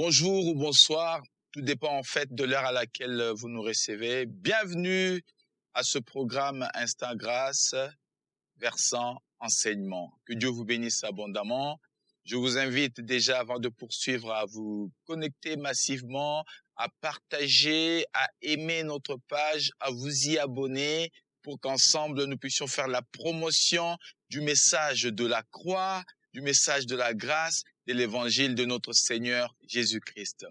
Bonjour ou bonsoir, tout dépend en fait de l'heure à laquelle vous nous recevez. Bienvenue à ce programme Instant Grâce, versant enseignement. Que Dieu vous bénisse abondamment. Je vous invite déjà avant de poursuivre à vous connecter massivement, à partager, à aimer notre page, à vous y abonner pour qu'ensemble nous puissions faire la promotion du message de la croix, du message de la grâce, de l'évangile de notre Seigneur Jésus-Christ.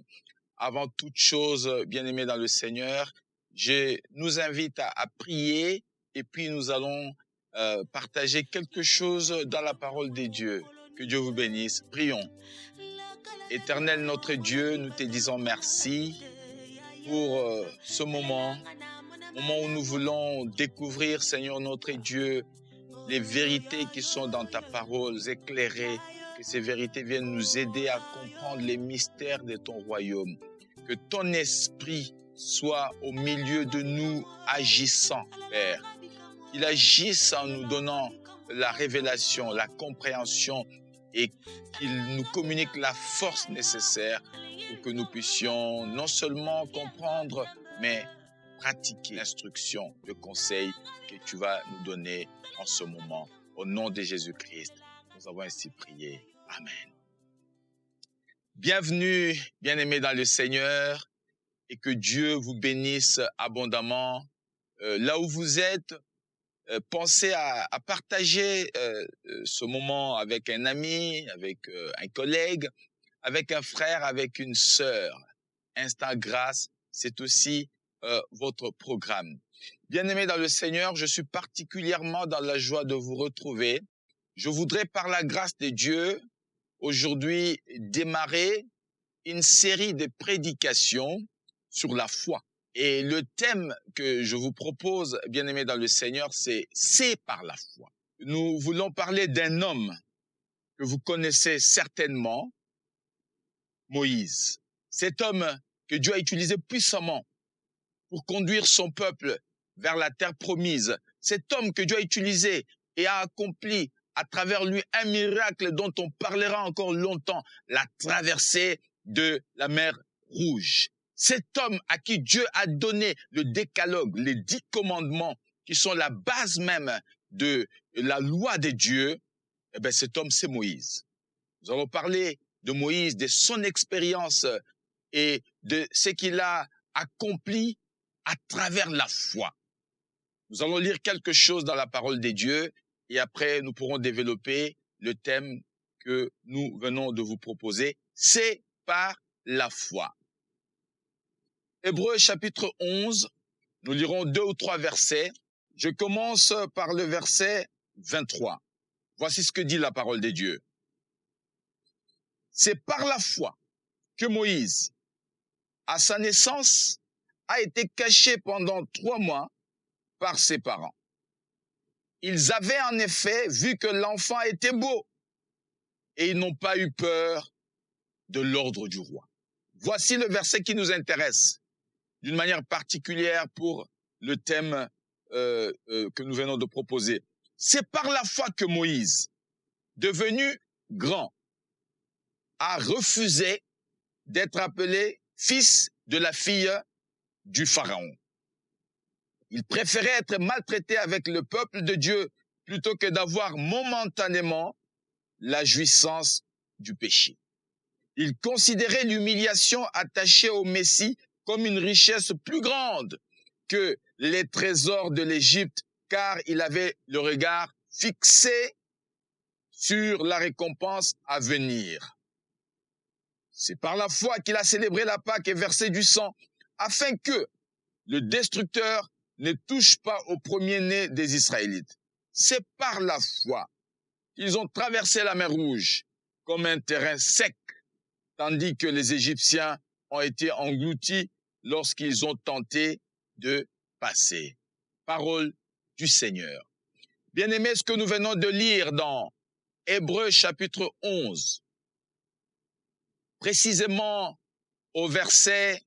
Avant toute chose, bien-aimés dans le Seigneur, je nous invite à prier et puis nous allons partager quelque chose dans la parole de Dieu. Que Dieu vous bénisse. Prions. Éternel notre Dieu, nous te disons merci pour ce moment où nous voulons découvrir, Seigneur notre Dieu, les vérités qui sont dans ta parole, éclairer, que ces vérités viennent nous aider à comprendre les mystères de ton royaume. Que ton esprit soit au milieu de nous agissant, Père. Qu'il agisse en nous donnant la révélation, la compréhension et qu'il nous communique la force nécessaire pour que nous puissions non seulement comprendre, mais pratiquer l'instruction, le conseil que tu vas nous donner en ce moment. Au nom de Jésus-Christ, nous avons ainsi prié. Amen. Bienvenue, bien-aimés dans le Seigneur, et que Dieu vous bénisse abondamment. Là où vous êtes, pensez à partager ce moment avec un ami, avec un collègue, avec un frère, avec une sœur. Instant Grâce, c'est aussi votre programme. Bien-aimés dans le Seigneur, je suis particulièrement dans la joie de vous retrouver. Je voudrais, par la grâce de Dieu, aujourd'hui démarrer une série de prédications sur la foi. Et le thème que je vous propose, bien-aimés dans le Seigneur, c'est par la foi. Nous voulons parler d'un homme que vous connaissez certainement, Moïse. Cet homme que Dieu a utilisé puissamment pour conduire son peuple vers la terre promise. Cet homme que Dieu a utilisé et a accompli à travers lui un miracle dont on parlera encore longtemps, la traversée de la mer Rouge. Cet homme à qui Dieu a donné le décalogue, les 10 commandements qui sont la base même de la loi de Dieu, eh bien cet homme c'est Moïse. Nous allons parler de Moïse, de son expérience et de ce qu'il a accompli à travers la foi. Nous allons lire quelque chose dans la parole de Dieu et après nous pourrons développer le thème que nous venons de vous proposer. C'est par la foi. Hébreux chapitre 11, nous lirons 2 ou 3 versets. Je commence par le verset 23. Voici ce que dit la parole de Dieu. C'est par la foi que Moïse, à sa naissance, a été caché pendant 3 mois par ses parents. Ils avaient en effet vu que l'enfant était beau et ils n'ont pas eu peur de l'ordre du roi. Voici le verset qui nous intéresse d'une manière particulière pour le thème que nous venons de proposer. C'est par la foi que Moïse, devenu grand, a refusé d'être appelé fils de la fille du Pharaon. Il préférait être maltraité avec le peuple de Dieu plutôt que d'avoir momentanément la jouissance du péché. Il considérait l'humiliation attachée au Messie comme une richesse plus grande que les trésors de l'Égypte, car il avait le regard fixé sur la récompense à venir. C'est par la foi qu'il a célébré la Pâque et versé du sang, afin que le destructeur ne touche pas au premier-né des Israélites. C'est par la foi qu'ils ont traversé la mer Rouge comme un terrain sec, tandis que les Égyptiens ont été engloutis lorsqu'ils ont tenté de passer. Parole du Seigneur. Bien-aimés, ce que nous venons de lire dans Hébreux chapitre 11, précisément au verset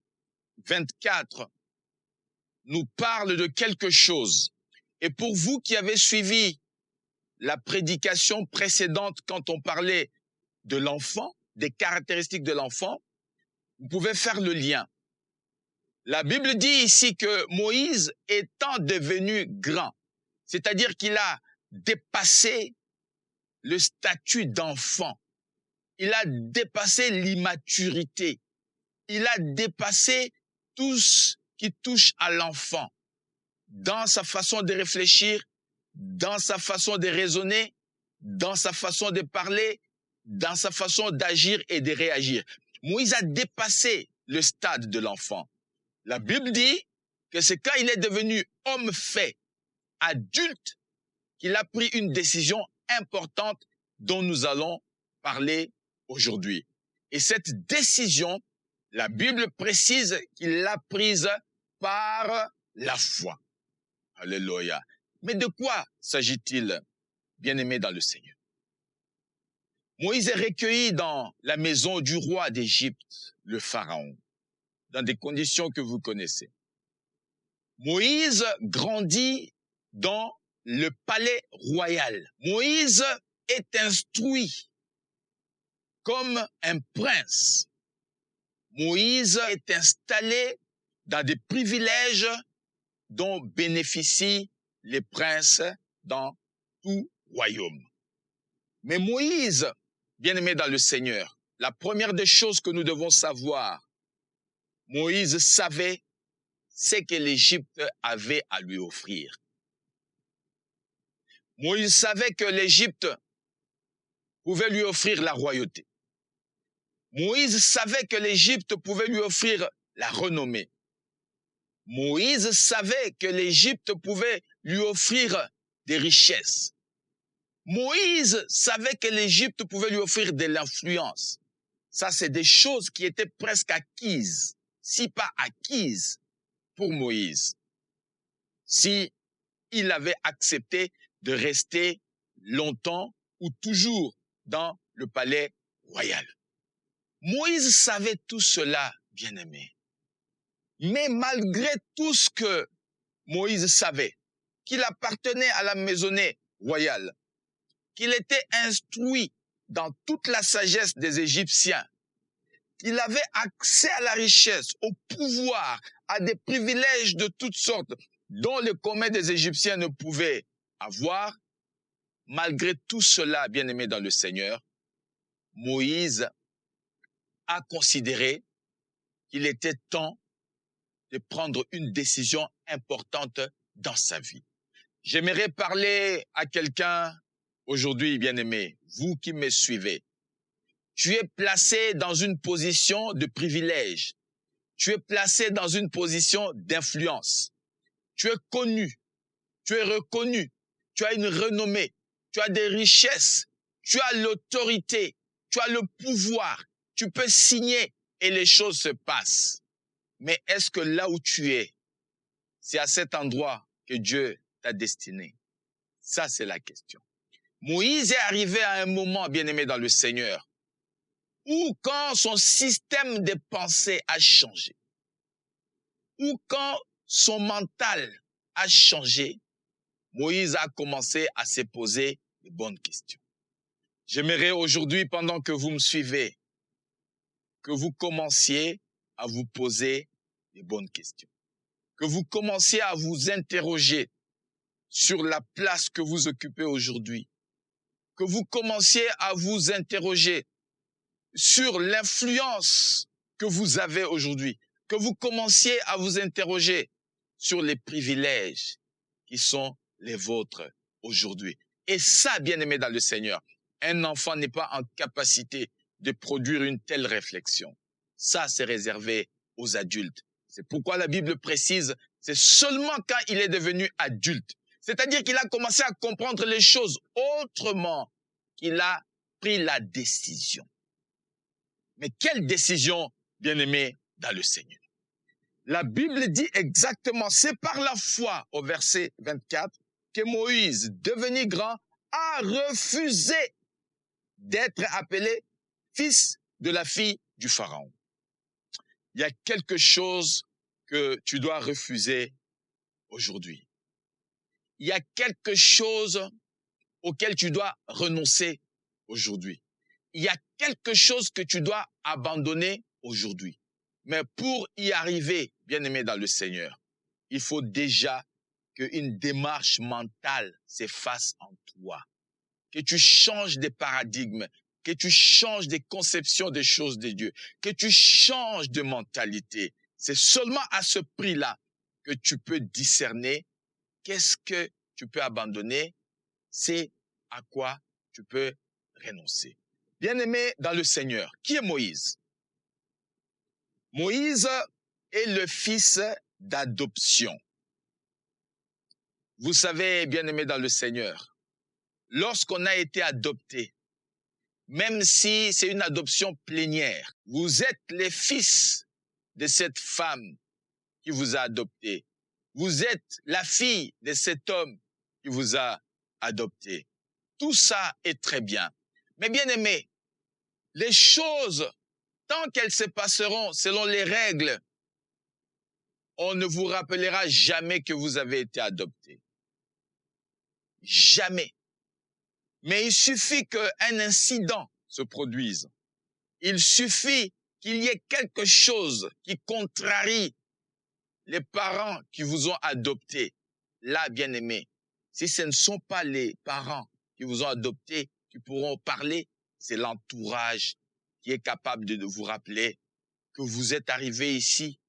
24, nous parle de quelque chose. Et pour vous qui avez suivi la prédication précédente quand on parlait de l'enfant, des caractéristiques de l'enfant, Vous pouvez faire le lien. La Bible dit ici que Moïse étant devenu grand, c'est-à-dire qu'il a dépassé le statut d'enfant, il a dépassé l'immaturité, il a dépassé tout ce qui touche à l'enfant, dans sa façon de réfléchir, dans sa façon de raisonner, dans sa façon de parler, dans sa façon d'agir et de réagir. Moïse a dépassé le stade de l'enfant. La Bible dit que c'est quand il est devenu homme fait, adulte, qu'il a pris une décision importante dont nous allons parler aujourd'hui. Et cette décision, la Bible précise qu'il l'a prise par la foi. Alléluia. Mais de quoi s'agit-il, bien-aimé dans le Seigneur? Moïse est recueilli dans la maison du roi d'Égypte, le Pharaon, dans des conditions que vous connaissez. Moïse grandit dans le palais royal. Moïse est instruit comme un prince. Moïse est installé dans des privilèges dont bénéficient les princes dans tout royaume. Mais Moïse, bien-aimé dans le Seigneur, la première des choses que nous devons savoir, Moïse savait ce que l'Égypte avait à lui offrir. Moïse savait que l'Égypte pouvait lui offrir la royauté. Moïse savait que l'Égypte pouvait lui offrir la renommée. Moïse savait que l'Égypte pouvait lui offrir des richesses. Moïse savait que l'Égypte pouvait lui offrir de l'influence. Ça, c'est des choses qui étaient presque acquises, si pas acquises, pour Moïse, si il avait accepté de rester longtemps ou toujours dans le palais royal. Moïse savait tout cela, bien-aimé. Mais malgré tout ce que Moïse savait, qu'il appartenait à la maisonnée royale, qu'il était instruit dans toute la sagesse des Égyptiens, qu'il avait accès à la richesse, au pouvoir, à des privilèges de toutes sortes dont le commun des Égyptiens ne pouvait avoir, malgré tout cela, bien-aimé dans le Seigneur, Moïse a considéré qu'il était temps de prendre une décision importante dans sa vie. J'aimerais parler à quelqu'un aujourd'hui, bien-aimé, vous qui me suivez. Tu es placé dans une position de privilège. Tu es placé dans une position d'influence. Tu es connu, tu es reconnu, tu as une renommée, tu as des richesses, tu as l'autorité, tu as le pouvoir, tu peux signer et les choses se passent. Mais est-ce que là où tu es, c'est à cet endroit que Dieu t'a destiné? Ça, c'est la question. Moïse est arrivé à un moment, bien-aimé dans le Seigneur, où quand son système de pensée a changé, ou quand son mental a changé, Moïse a commencé à se poser de bonnes questions. J'aimerais aujourd'hui, pendant que vous me suivez, que vous commenciez à vous poser de bonnes questions. Que vous commenciez à vous interroger sur la place que vous occupez aujourd'hui. Que vous commenciez à vous interroger sur l'influence que vous avez aujourd'hui. Que vous commenciez à vous interroger sur les privilèges qui sont les vôtres aujourd'hui. Et ça, bien-aimé dans le Seigneur, un enfant n'est pas en capacité de produire une telle réflexion. Ça, c'est réservé aux adultes. C'est pourquoi la Bible précise, c'est seulement quand il est devenu adulte, c'est-à-dire qu'il a commencé à comprendre les choses autrement, qu'il a pris la décision. Mais quelle décision, bien-aimé dans le Seigneur? La Bible dit exactement, c'est par la foi, au verset 24, que Moïse, devenu grand, a refusé d'être appelé fils de la fille du Pharaon. Il y a quelque chose que tu dois refuser aujourd'hui. Il y a quelque chose auquel tu dois renoncer aujourd'hui. Il y a quelque chose que tu dois abandonner aujourd'hui. Mais pour y arriver, bien-aimé dans le Seigneur, il faut déjà qu'une démarche mentale s'efface en toi, que tu changes des paradigmes, que tu changes des conceptions des choses de Dieu, que tu changes de mentalité. C'est seulement à ce prix-là que tu peux discerner qu'est-ce que tu peux abandonner, c'est à quoi tu peux renoncer. Bien-aimé dans le Seigneur, qui est Moïse? Moïse est le fils d'adoption. Vous savez, bien-aimé dans le Seigneur, lorsqu'on a été adopté, même si c'est une adoption plénière, vous êtes les fils de cette femme qui vous a adopté. Vous êtes la fille de cet homme qui vous a adopté. Tout ça est très bien. Mais bien aimé, les choses, tant qu'elles se passeront selon les règles, on ne vous rappellera jamais que vous avez été adopté. Jamais. Mais il suffit qu'un incident se produise. Il suffit qu'il y ait quelque chose qui contrarie les parents qui vous ont adopté. Là, bien aimé, si ce ne sont pas les parents qui vous ont adopté, qui pourront parler, c'est l'entourage qui est capable de vous rappeler que vous êtes arrivé ici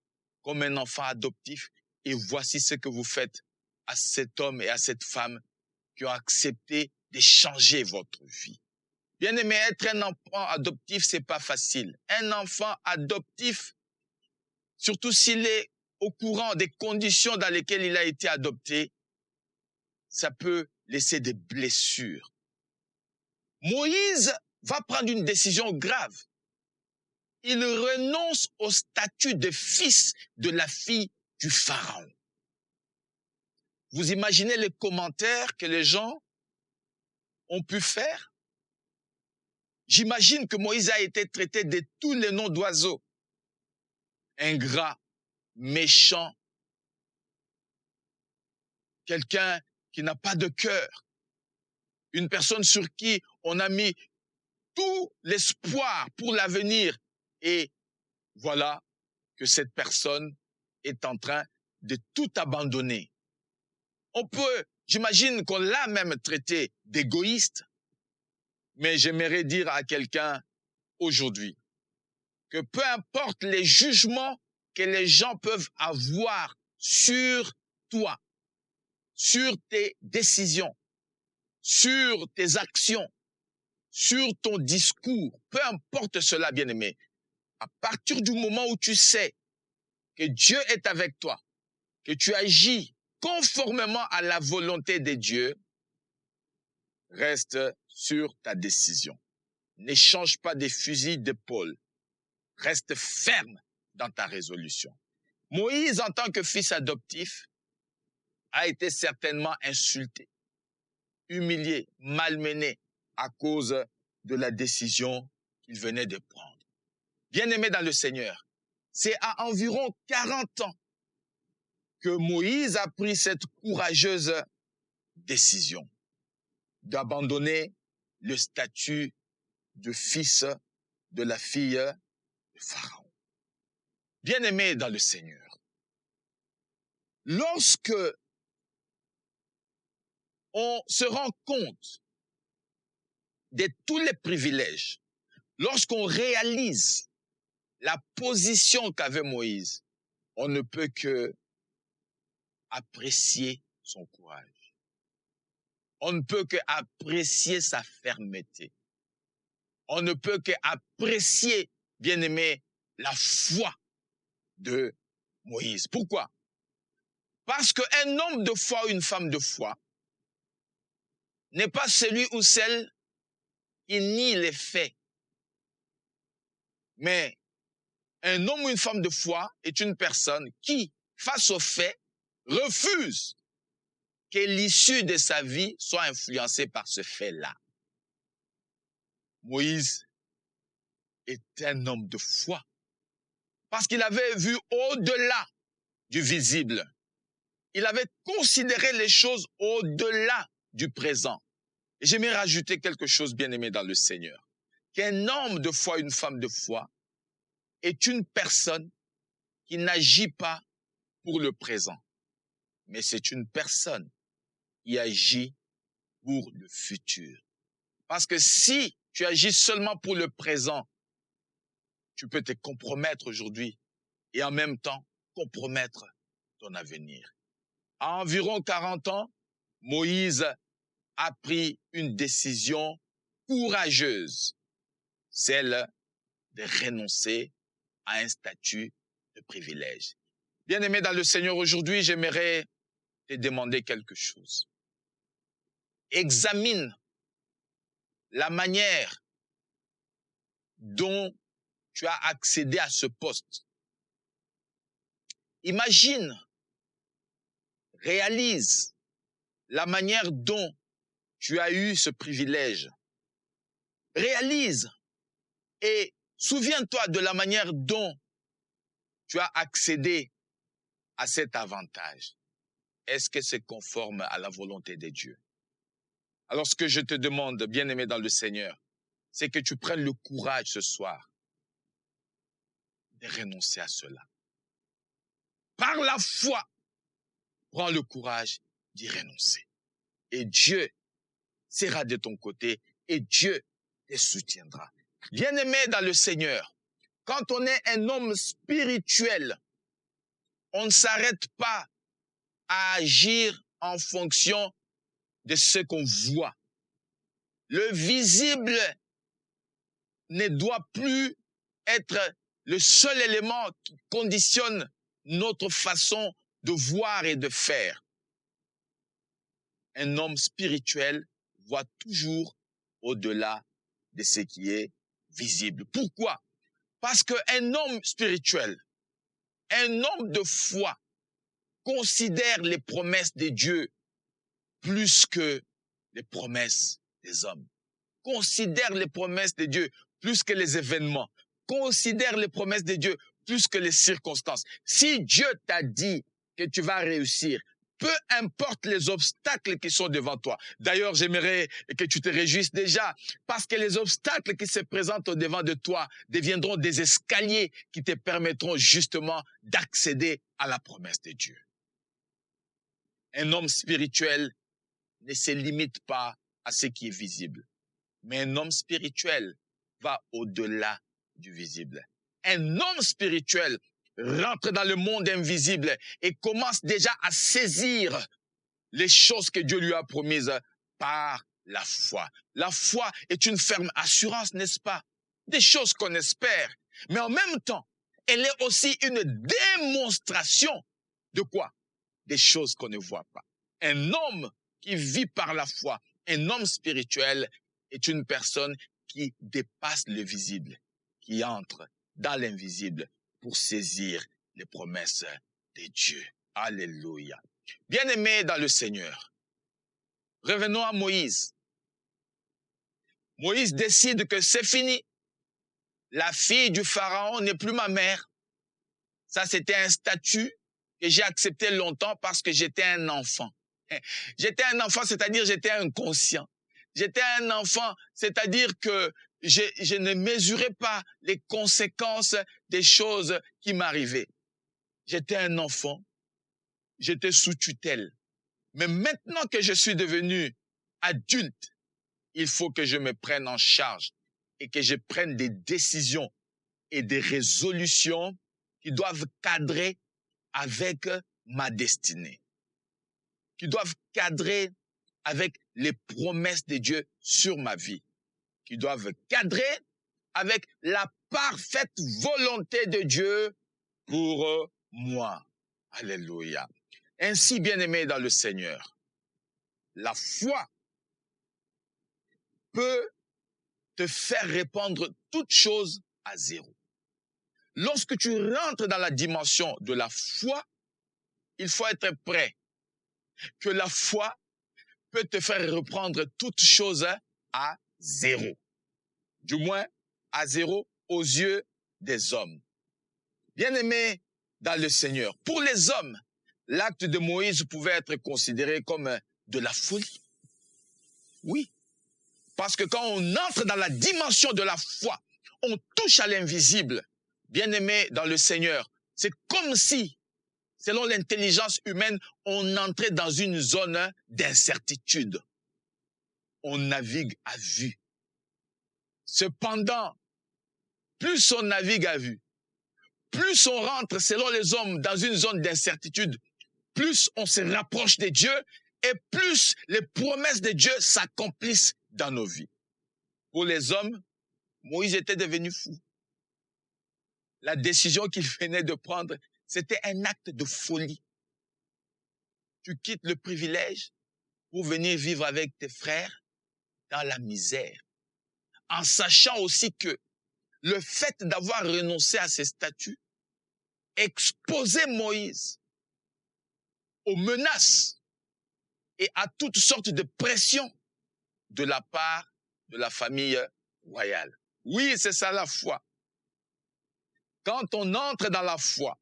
comme un enfant adoptif et voici ce que vous faites à cet homme et à cette femme qui ont accepté de changer votre vie. Bien aimé, être un enfant adoptif, c'est pas facile. Un enfant adoptif, surtout s'il est au courant des conditions dans lesquelles il a été adopté, ça peut laisser des blessures. Moïse va prendre une décision grave. Il renonce au statut de fils de la fille du Pharaon. Vous imaginez les commentaires que les gens ont pu faire? J'imagine que Moïse a été traité de tous les noms d'oiseaux. Ingrat, méchant, quelqu'un qui n'a pas de cœur, une personne sur qui on a mis tout l'espoir pour l'avenir. Et voilà que cette personne est en train de tout abandonner. J'imagine qu'on l'a même traité d'égoïste, mais j'aimerais dire à quelqu'un aujourd'hui que peu importe les jugements que les gens peuvent avoir sur toi, sur tes décisions, sur tes actions, sur ton discours, peu importe cela, bien-aimé, à partir du moment où tu sais que Dieu est avec toi, que tu agis conformément à la volonté de Dieu, reste sur ta décision. N'échange pas des fusils d'épaule. Reste ferme dans ta résolution. Moïse, en tant que fils adoptif, a été certainement insulté, humilié, malmené à cause de la décision qu'il venait de prendre. Bien-aimé dans le Seigneur, c'est à environ 40 ans que Moïse a pris cette courageuse décision d'abandonner le statut de fils de la fille de Pharaon. Bien-aimé dans le Seigneur, lorsque on se rend compte de tous les privilèges, lorsqu'on réalise la position qu'avait Moïse, on ne peut que apprécier son courage. On ne peut que apprécier sa fermeté. On ne peut que apprécier, bien-aimé, la foi de Moïse. Pourquoi? Parce qu'un homme de foi ou une femme de foi n'est pas celui ou celle qui nie les faits. Mais un homme ou une femme de foi est une personne qui, face aux faits, refuse que l'issue de sa vie soit influencée par ce fait-là. Moïse est un homme de foi parce qu'il avait vu au-delà du visible. Il avait considéré les choses au-delà du présent. Et j'aimerais rajouter quelque chose, bien-aimé dans le Seigneur. Qu'un homme de foi, une femme de foi, est une personne qui n'agit pas pour le présent, mais c'est une personne qui agit pour le futur. Parce que si tu agis seulement pour le présent, tu peux te compromettre aujourd'hui et en même temps compromettre ton avenir. À environ 40 ans, Moïse a pris une décision courageuse, celle de renoncer à un statut de privilège. Bien-aimé dans le Seigneur, aujourd'hui, j'aimerais te demander quelque chose. Examine la manière dont tu as accédé à ce poste. Imagine, réalise la manière dont tu as eu ce privilège. Réalise et souviens-toi de la manière dont tu as accédé à cet avantage. Est-ce que c'est conforme à la volonté de Dieu? Alors ce que je te demande, bien-aimé dans le Seigneur, c'est que tu prennes le courage ce soir de renoncer à cela. Par la foi, prends le courage d'y renoncer. Et Dieu sera de ton côté et Dieu te soutiendra. Bien-aimé dans le Seigneur, quand on est un homme spirituel, on ne s'arrête pas à agir en fonction de ce qu'on voit. Le visible ne doit plus être le seul élément qui conditionne notre façon de voir et de faire. Un homme spirituel voit toujours au-delà de ce qui est visible. Pourquoi? Parce qu'un homme spirituel, un homme de foi, considère les promesses de Dieu plus que les promesses des hommes. Considère les promesses de Dieu plus que les événements. Considère les promesses de Dieu plus que les circonstances. Si Dieu t'a dit que tu vas réussir, peu importe les obstacles qui sont devant toi. D'ailleurs, j'aimerais que tu te réjouisses déjà parce que les obstacles qui se présentent au devant de toi deviendront des escaliers qui te permettront justement d'accéder à la promesse de Dieu. Un homme spirituel ne se limite pas à ce qui est visible. Mais un homme spirituel va au-delà du visible. Un homme spirituel rentre dans le monde invisible et commence déjà à saisir les choses que Dieu lui a promises par la foi. La foi est une ferme assurance, n'est-ce pas? Des choses qu'on espère. Mais en même temps, elle est aussi une démonstration de quoi? Des choses qu'on ne voit pas. Un homme qui vit par la foi, un homme spirituel, est une personne qui dépasse le visible, qui entre dans l'invisible pour saisir les promesses de Dieu. Alléluia. Bien-aimés dans le Seigneur, revenons à Moïse. Moïse décide que c'est fini. La fille du Pharaon n'est plus ma mère. Ça, c'était un statut que j'ai accepté longtemps parce que j'étais un enfant. J'étais un enfant, c'est-à-dire j'étais inconscient. J'étais un enfant, c'est-à-dire que je ne mesurais pas les conséquences des choses qui m'arrivaient. J'étais un enfant, j'étais sous tutelle. Mais maintenant que je suis devenu adulte, il faut que je me prenne en charge et que je prenne des décisions et des résolutions qui doivent cadrer avec ma destinée, qui doivent cadrer avec les promesses de Dieu sur ma vie, qui doivent cadrer avec la parfaite volonté de Dieu pour moi. Alléluia. Ainsi, bien-aimé dans le Seigneur, la foi peut te faire répandre toute chose à zéro. Lorsque tu rentres dans la dimension de la foi, il faut être prêt que la foi peut te faire reprendre toute chose à zéro. Du moins, à zéro aux yeux des hommes. Bien-aimés dans le Seigneur, pour les hommes, l'acte de Moïse pouvait être considéré comme de la folie. Oui, parce que quand on entre dans la dimension de la foi, on touche à l'invisible. Bien-aimés dans le Seigneur, C'est comme si, selon l'intelligence humaine, on entrait dans une zone d'incertitude. On navigue à vue. Cependant, plus on navigue à vue, plus on rentre, selon les hommes, dans une zone d'incertitude, plus on se rapproche de Dieu et plus les promesses de Dieu s'accomplissent dans nos vies. Pour les hommes, Moïse était devenu fou. La décision qu'il venait de prendre, c'était un acte de folie. Tu quittes le privilège pour venir vivre avec tes frères dans la misère, en sachant aussi que le fait d'avoir renoncé à ses statuts exposait Moïse aux menaces et à toutes sortes de pressions de la part de la famille royale. Oui, c'est ça la foi. Quand on entre dans la foi,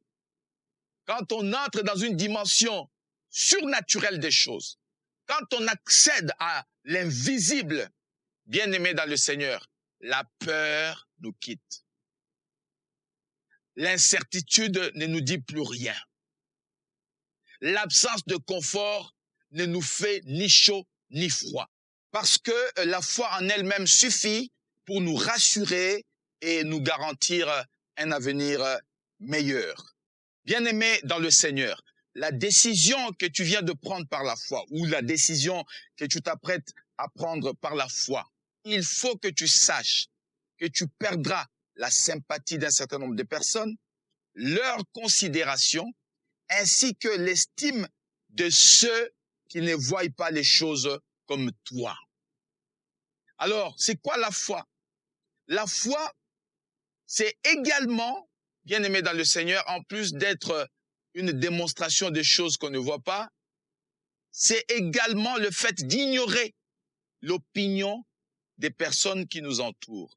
quand on entre dans une dimension surnaturelle des choses, quand on accède à l'invisible, bien-aimé dans le Seigneur, la peur nous quitte. L'incertitude ne nous dit plus rien. L'absence de confort ne nous fait ni chaud ni froid. Parce que la foi en elle-même suffit pour nous rassurer et nous garantir un avenir meilleur. Bien-aimé dans le Seigneur, la décision que tu viens de prendre par la foi ou la décision que tu t'apprêtes à prendre par la foi, il faut que tu saches que tu perdras la sympathie d'un certain nombre de personnes, leur considération, ainsi que l'estime de ceux qui ne voient pas les choses comme toi. Alors, c'est quoi la foi? La foi, c'est également, bien-aimé dans le Seigneur, en plus d'être une démonstration des choses qu'on ne voit pas, c'est également le fait d'ignorer l'opinion des personnes qui nous entourent.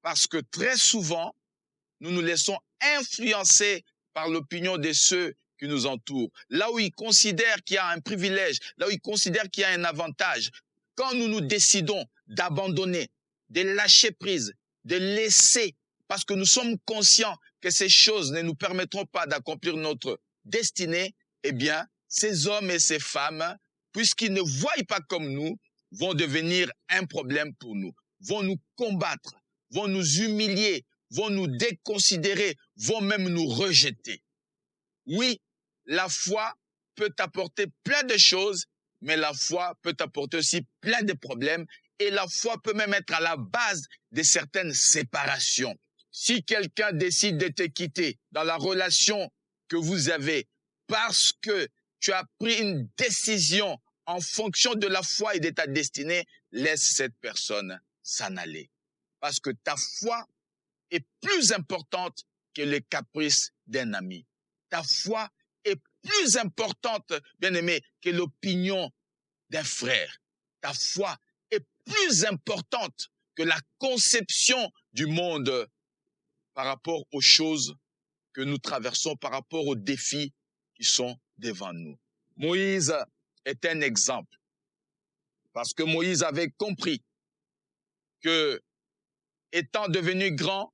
Parce que très souvent, nous nous laissons influencer par l'opinion de ceux qui nous entourent. Là où ils considèrent qu'il y a un privilège, là où ils considèrent qu'il y a un avantage, quand nous nous décidons d'abandonner, de lâcher prise, de laisser, parce que nous sommes conscients que ces choses ne nous permettront pas d'accomplir notre destinée, eh bien, ces hommes et ces femmes, puisqu'ils ne voient pas comme nous, vont devenir un problème pour nous, vont nous combattre, vont nous humilier, vont nous déconsidérer, vont même nous rejeter. Oui, la foi peut apporter plein de choses, mais la foi peut apporter aussi plein de problèmes et la foi peut même être à la base de certaines séparations. Si quelqu'un décide de te quitter dans la relation que vous avez parce que tu as pris une décision en fonction de la foi et de ta destinée, laisse cette personne s'en aller. Parce que ta foi est plus importante que les caprices d'un ami. Ta foi est plus importante, bien-aimé, que l'opinion d'un frère. Ta foi est plus importante que la conception du monde par rapport aux choses que nous traversons, par rapport aux défis qui sont devant nous. Moïse est un exemple, parce que Moïse avait compris que, étant devenu grand,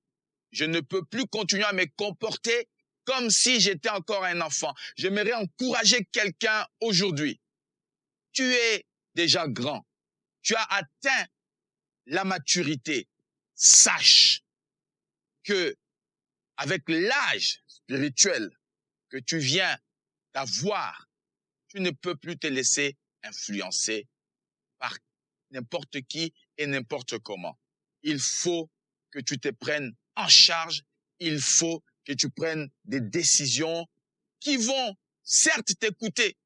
je ne peux plus continuer à me comporter comme si j'étais encore un enfant. J'aimerais encourager quelqu'un aujourd'hui. Tu es déjà grand. Tu as atteint la maturité. Sache que, avec l'âge spirituel que tu viens d'avoir, tu ne peux plus te laisser influencer par n'importe qui et n'importe comment. Il faut que tu te prennes en charge, il faut que tu prennes des décisions qui vont certes t'écouter,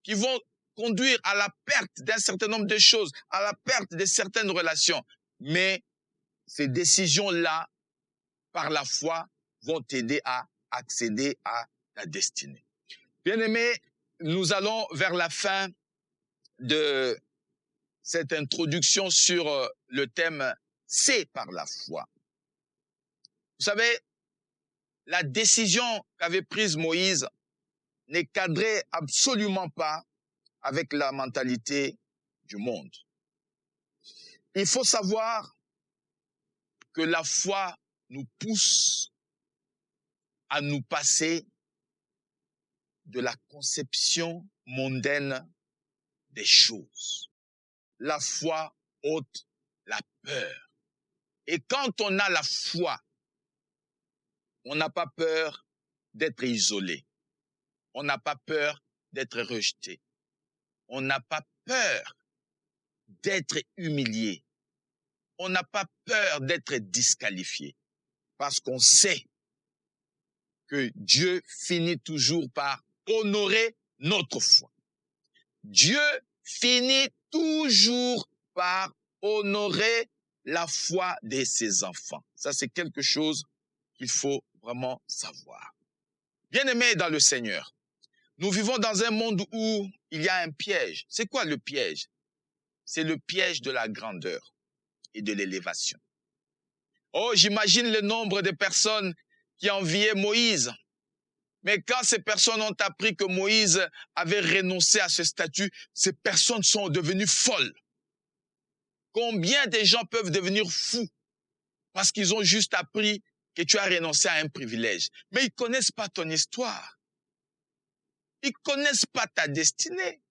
qui vont conduire à la perte d'un certain nombre de choses, à la perte de certaines relations. Mais ces décisions-là, par la foi, vont t'aider à accéder à ta destinée. Bien-aimés, nous allons vers la fin de cette introduction sur le thème « C'est par la foi ». Vous savez, la décision qu'avait prise Moïse n'est cadrée absolument pas avec la mentalité du monde. Il faut savoir que la foi nous pousse à nous passer de la conception mondaine des choses. La foi ôte la peur. Et quand on a la foi, on n'a pas peur d'être isolé. On n'a pas peur d'être rejeté. On n'a pas peur d'être humilié. On n'a pas peur d'être disqualifié. Parce qu'on sait que Dieu finit toujours par honorer notre foi. Dieu finit toujours par honorer la foi de ses enfants. Ça, c'est quelque chose qu'il faut vraiment savoir. Bien-aimés dans le Seigneur, nous vivons dans un monde où il y a un piège. C'est quoi le piège? C'est le piège de la grandeur et de l'élévation. Oh, j'imagine le nombre de personnes qui enviaient Moïse. Mais quand ces personnes ont appris que Moïse avait renoncé à ce statut, ces personnes sont devenues folles. Combien de gens peuvent devenir fous parce qu'ils ont juste appris que tu as renoncé à un privilège? Mais ils ne connaissent pas ton histoire. Ils ne connaissent pas ta destinée.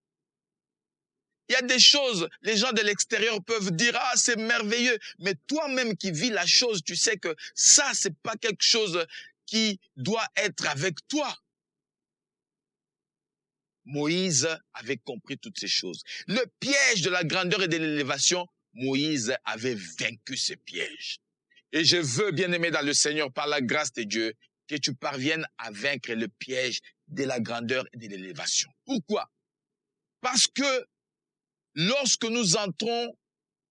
Il y a des choses, les gens de l'extérieur peuvent dire « Ah, c'est merveilleux », mais toi-même qui vis la chose, tu sais que ça, c'est pas quelque chose qui doit être avec toi. Moïse avait compris toutes ces choses. Le piège de la grandeur et de l'élévation, Moïse avait vaincu ce piège. Et je veux, bien-aimé dans le Seigneur, par la grâce de Dieu, que tu parviennes à vaincre le piège de la grandeur et de l'élévation. Pourquoi? Parce que lorsque nous entrons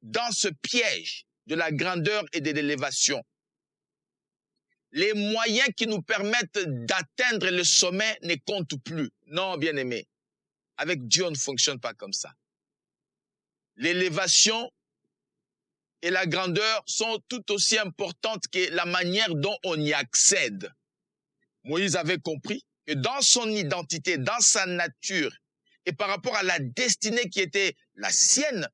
dans ce piège de la grandeur et de l'élévation, les moyens qui nous permettent d'atteindre le sommet ne comptent plus. Non, bien-aimé, avec Dieu, on ne fonctionne pas comme ça. L'élévation et la grandeur sont tout aussi importantes que la manière dont on y accède. Moïse avait compris que dans son identité, dans sa nature, et par rapport à la destinée qui était la sienne,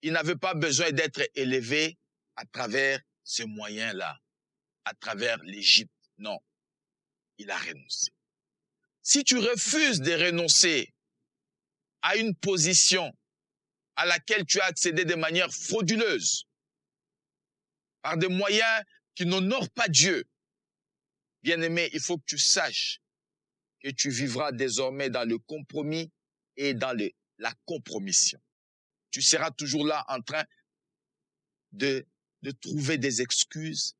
il n'avait pas besoin d'être élevé à travers ce moyen-là, à travers l'Égypte. Non, il a renoncé. Si tu refuses de renoncer à une position à laquelle tu as accédé de manière frauduleuse, par des moyens qui n'honorent pas Dieu, bien-aimé, il faut que tu saches que tu vivras désormais dans le compromis et dans la compromission. Tu seras toujours là en train de trouver des excuses.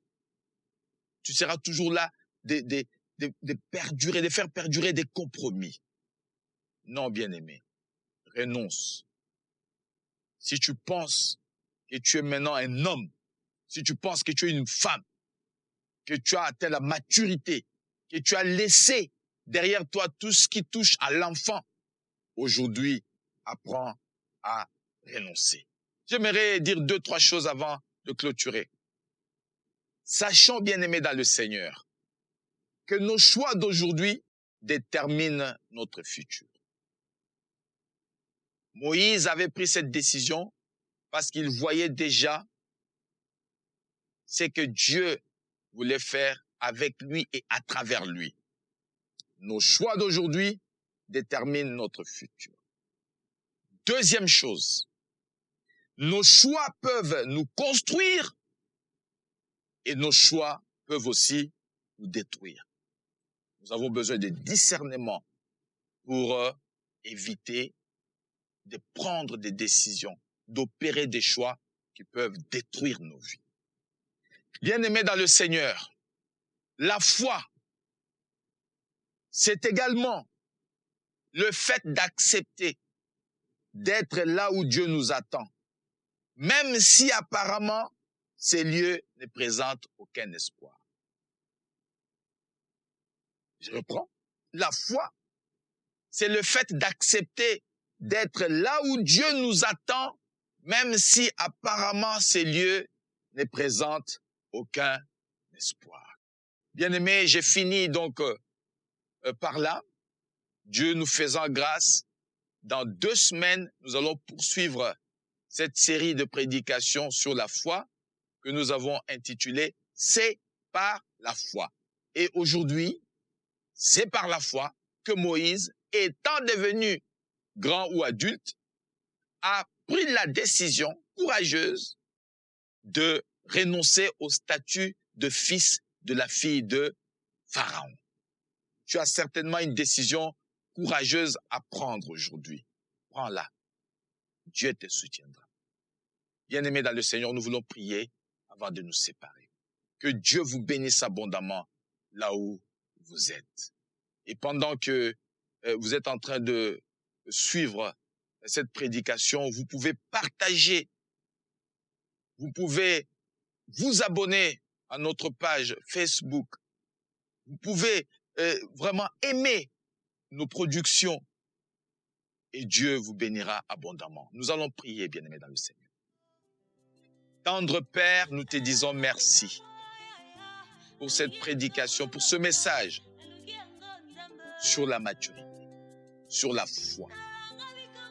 Tu seras toujours là de perdurer, de faire perdurer des compromis. Non, bien-aimé, renonce. Si tu penses que tu es maintenant un homme, si tu penses que tu es une femme, que tu as atteint la maturité, que tu as laissé derrière toi tout ce qui touche à l'enfant, aujourd'hui, apprends à renoncer. J'aimerais dire 2-3 choses avant de clôturer. Sachons, bien-aimés dans le Seigneur, que nos choix d'aujourd'hui déterminent notre futur. Moïse avait pris cette décision parce qu'il voyait déjà ce que Dieu voulait faire avec lui et à travers lui. Nos choix d'aujourd'hui déterminent notre futur. Deuxième chose, nos choix peuvent nous construire et nos choix peuvent aussi nous détruire. Nous avons besoin de discernement pour éviter de prendre des décisions, d'opérer des choix qui peuvent détruire nos vies. Bien-aimés dans le Seigneur, la foi, c'est également le fait d'accepter d'être là où Dieu nous attend, même si apparemment ces lieux ne présentent aucun espoir. Je reprends. La foi, c'est le fait d'accepter d'être là où Dieu nous attend, même si apparemment ces lieux ne présentent aucun espoir. Bien-aimés, j'ai fini donc par là. Dieu nous faisant grâce. Dans 2 semaines, nous allons poursuivre cette série de prédications sur la foi que nous avons intitulée « C'est par la foi. Et aujourd'hui, c'est par la foi que Moïse, étant devenu grand ou adulte, a pris la décision courageuse de renoncer au statut de fils de la fille de Pharaon. Tu as certainement une décision courageuse à prendre aujourd'hui. Prends-la. Dieu te soutiendra. Bien-aimés dans le Seigneur, nous voulons prier avant de nous séparer. Que Dieu vous bénisse abondamment là où vous êtes. Et pendant que vous êtes en train de suivre cette prédication, vous pouvez partager, vous pouvez vous abonner à notre page Facebook, vous pouvez vraiment aimer nos productions et Dieu vous bénira abondamment. Nous allons prier, bien-aimés dans le Seigneur. Tendre Père, nous te disons merci pour cette prédication, pour ce message sur la maturité, sur la foi.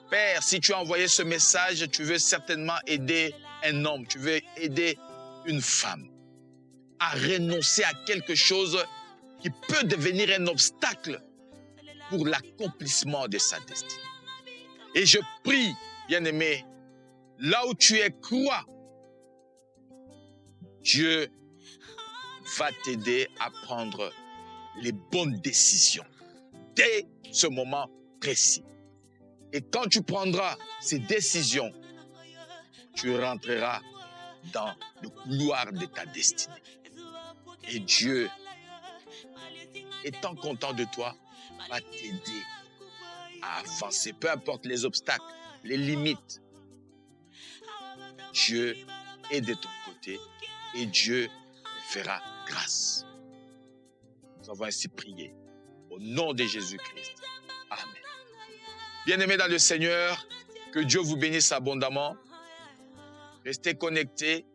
Père, si tu as envoyé ce message, tu veux certainement aider un homme, tu veux aider une femme à renoncer à quelque chose qui peut devenir un obstacle pour l'accomplissement de sa destinée. Et je prie, bien-aimé, là où tu es, crois, Dieu va t'aider à prendre les bonnes décisions dès ce moment précis. Et quand tu prendras ces décisions, tu rentreras dans le couloir de ta destinée. Et Dieu, étant content de toi, va t'aider à avancer. Peu importe les obstacles, les limites. Dieu est de ton côté et Dieu te fera grâce. Nous avons ainsi prié au nom de Jésus-Christ. Amen. Bien-aimés dans le Seigneur, que Dieu vous bénisse abondamment. Restez connectés.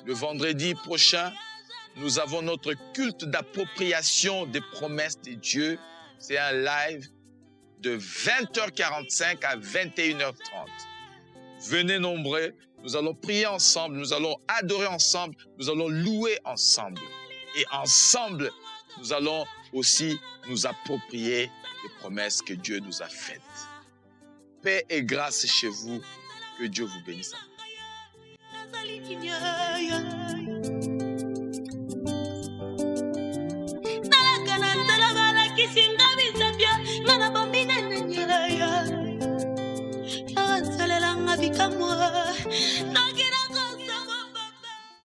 Le vendredi prochain, nous avons notre culte d'appropriation des promesses de Dieu. C'est un live de 20h45 à 21h30. Venez nombreux, nous allons prier ensemble, nous allons adorer ensemble, nous allons louer ensemble. Et ensemble, nous allons aussi nous approprier les promesses que Dieu nous a faites. Paix et grâce chez vous, que Dieu vous bénisse. Nagina